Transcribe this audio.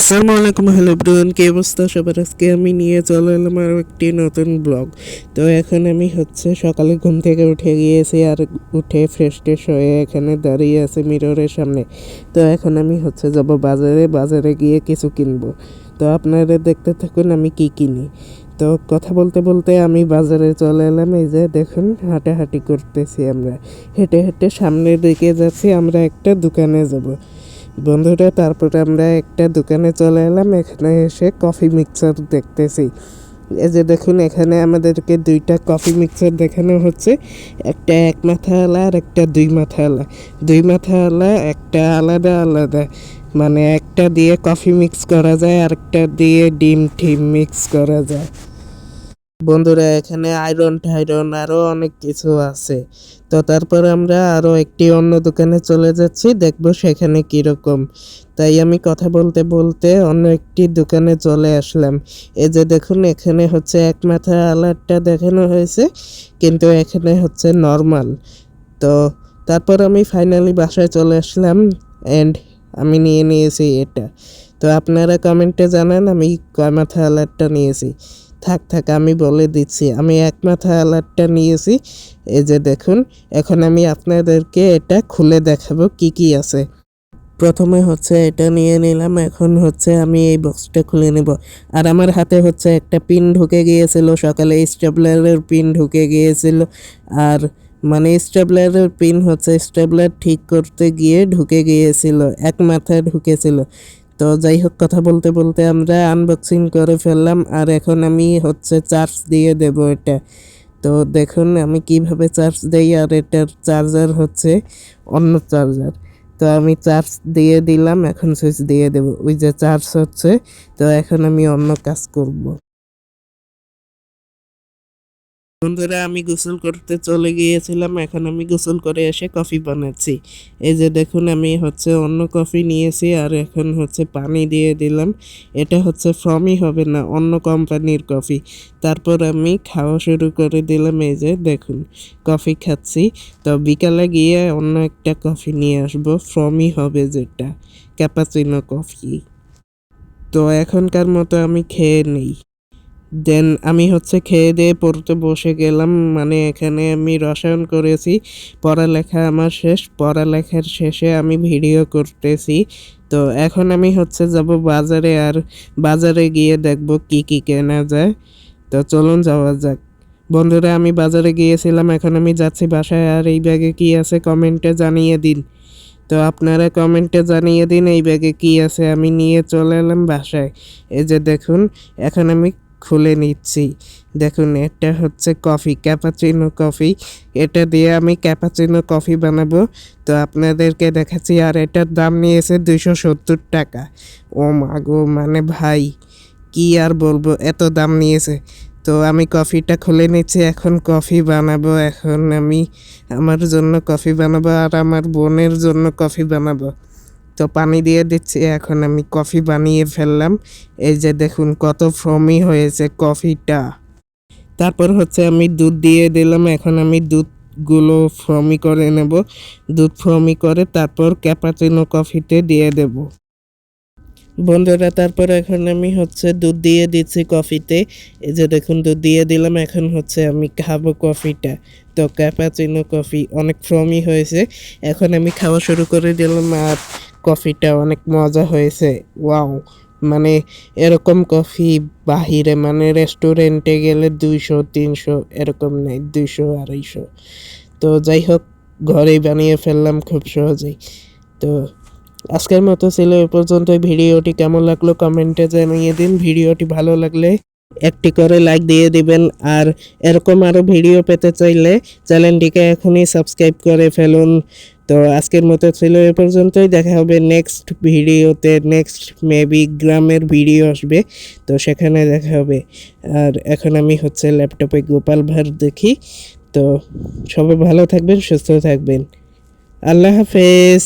আসসালামু আলাইকুম, hello everyone, কি অবস্থা সবার? আজকে আমি নিয়ে চলে এলাম আরও একটি নতুন ব্লগ। তো এখন আমি সকালে ঘুম থেকে উঠে গিয়েছি, আর উঠে ফ্রেশ ট্রেশ হয়ে এখানে দাঁড়িয়ে আছি মিররের সামনে। তো এখন আমি যাব বাজারে গিয়ে কিছু কিনবো। তো আপনারা দেখতে থাকুন আমি কি কিনি। তো কথা বলতে বলতে আমি বাজারে চলে এলাম। এই যে দেখুন, হাঁটাহাঁটি করতেছি আমরা, হেঁটে হেঁটে সামনের দিকে যাচ্ছি। আমরা একটা দোকানে যাব বন্ধুরা। তারপরে আমরা একটা দোকানে চলে এলাম, এখানে এসে কফি মিক্সার দেখতেছি। এই যে দেখুন, এখানে আমাদেরকে দুইটা কফি মিক্সার দেখানো হচ্ছে, একটা এক মাথাওয়ালা আর একটা দুই মাথাওয়ালা। দুই মাথাওয়ালা একটা আলাদা আলাদা, মানে একটা দিয়ে কফি মিক্স করা যায় আর একটা দিয়ে ডিম টিম মিক্স করা যায়। বন্ধুরা, এখানে আয়রন টাইরন আরও অনেক কিছু আছে। তো তারপর আমরা আরও একটি অন্য দোকানে চলে যাচ্ছি, দেখবো সেখানে কীরকম। তাই আমি কথা বলতে বলতে অন্য একটি দোকানে চলে আসলাম। এই যে দেখুন, এখানে এক মাথা আলারটা দেখানো হয়েছে, কিন্তু এখানে নর্মাল। তো তারপর আমি ফাইনালি বাসায় চলে আসলাম, অ্যান্ড আমি নিয়ে নিয়েছি এটা। তো আপনারা কমেন্টে জানান আমি কয় মাথা আলারটা নিয়েছি। থাক থাক, আমি বলে দিচ্ছি, আমি এক মাথা আলারটা নিয়েছি। এই যে দেখুন, এখন আমি আপনাদেরকে এটা খুলে দেখাবো কি কি আছে। প্রথমে এটা নিয়ে নিলাম, এখন আমি এই বক্সটা খুলে নেব। আর আমার হাতে একটা পিন ঢুকে গিয়েছিল সকালে, স্টেপলারের পিন ঢুকে গিয়েছিল। আর মানে স্টেপলারের পিন স্টেপলার ঠিক করতে গিয়ে ঢুকে গিয়েছিল, এক মাথায় ঢুকেছিল। তো যাই হোক, কথা বলতে বলতে আমরা আনবক্সিং করে ফেললাম, আর এখন আমি চার্জ দিয়ে দেব এটা। তো দেখুন আমি কিভাবে চার্জ দেই, আর এটার চার্জার অন্য চার্জার। তো আমি চার্জ দিয়ে দিলাম, এখন সুইচ দিয়ে দেব। ওই যে চার্জ তো এখন আমি অন্য কাজ করব। বন্ধুরা, আমি গোসল করতে চলে গিয়েছিলাম, এখন আমি গোসল করে এসে কফি বানাচ্ছি। এই যে দেখুন, আমি অন্য কফি নিয়েছি, আর এখন পানি দিয়ে দিলাম। এটা ফ্রমই হবে না, অন্য কোম্পানির কফি। তারপর আমি খাওয়া শুরু করে দিলাম। এই যে দেখুন, কফি খাচ্ছি। তো বিকালে গিয়ে অন্য একটা কফি নিয়ে আসবো, ফ্রমই হবে যেটা, ক্যাপাচিনো কফি। তো এখনকার মতো আমি খেয়ে নেই, দেন আমি খেয়ে দিয়ে পড়তে বসে গেলাম। মানে এখানে আমি রসায়ন করেছি, পড়ালেখা আমার শেষ। পড়ালেখার শেষে আমি ভিডিও করতেছি। তো এখন আমি যাব বাজারে, আর বাজারে গিয়ে দেখব কি কি কেনা যায়। তো চলুন যাওয়া যাক। বন্ধুরা, আমি বাজারে গিয়েছিলাম, এখন আমি যাচ্ছি বাসায়। আর এই ব্যাগে কি আছে কমেন্টে জানিয়ে দিন। তো আপনারা কমেন্টে জানিয়ে দিন এই ব্যাগে কি আছে। আমি নিয়ে চলে এলাম বাসায়। এই যে দেখুন, এখন আমি খুলে নিচ্ছি। দেখুন, এটা কফি, ক্যাপাচিনো কফি। এটা দিয়ে আমি ক্যাপাচিনো কফি বানাবো। তো আপনাদেরকে দেখাচ্ছি, আর এটার দাম নিয়েছে 270 টাকা। ও মা গো, মানে ভাই কি আর বলবো, এত দাম নিয়েছে। তো আমি কফিটা খুলে নিচ্ছি, এখন কফি বানাবো। এখন আমি আমার জন্য কফি বানাবো, আর আমার বোনের জন্য কফি বানাবো। তো পানি দিয়ে দিচ্ছি, এখন আমি কফি বানিয়ে ফেললাম। এই যে দেখুন, কত ফ্রমি হয়েছে কফিটা। তারপর আমি দুধ দিয়ে দিলাম, এখন আমি দুধগুলো ফ্রমি করে নেব। দুধ ফ্রমি করে তারপর ক্যাপাচিনো কফিতে দিয়ে দেব। বন্ধুরা, তারপর এখন আমি দুধ দিয়ে দিচ্ছি কফিতে। এই যে দেখুন, দুধ দিয়ে দিলাম, এখন আমি খাবো কফিটা। তো ক্যাপাচিনো কফি অনেক ফ্রমি হয়েছে, এখন আমি খাওয়া শুরু করে দিলাম। আর কফিটা অনেক মজা হয়েছে, ওয়াও। মানে এরকম কফি বাহিরে, মানে রেস্টুরেন্টে গেলে 200-300 এরকম নেই, 200-250। তো যাই হোক, ঘরেই বানিয়ে ফেললাম খুব সহজেই। তো আজকের মতো ছিল এ পর্যন্ত। ভিডিওটি কেমন লাগলো কমেন্টে জানিয়ে দিন। ভিডিওটি ভালো লাগলে একটি করে লাইক দিয়ে দিবেন, আর এরকম আরও ভিডিও পেতে চাইলে চ্যানেলটিকে এখনই সাবস্ক্রাইব করে ফেলুন। তো আজকের মতো ছিল এ পর্যন্তই, দেখা হবে নেক্সট ভিডিওতে। নেক্সট মেবি গ্রামের ভিডিও আসবে, তো সেখানে দেখা হবে। আর এখন আমি ল্যাপটপে গোপাল ভাঁড় দেখি। তো সবাই ভালো থাকবেন, সুস্থ থাকবেন। আল্লাহ হাফেজ।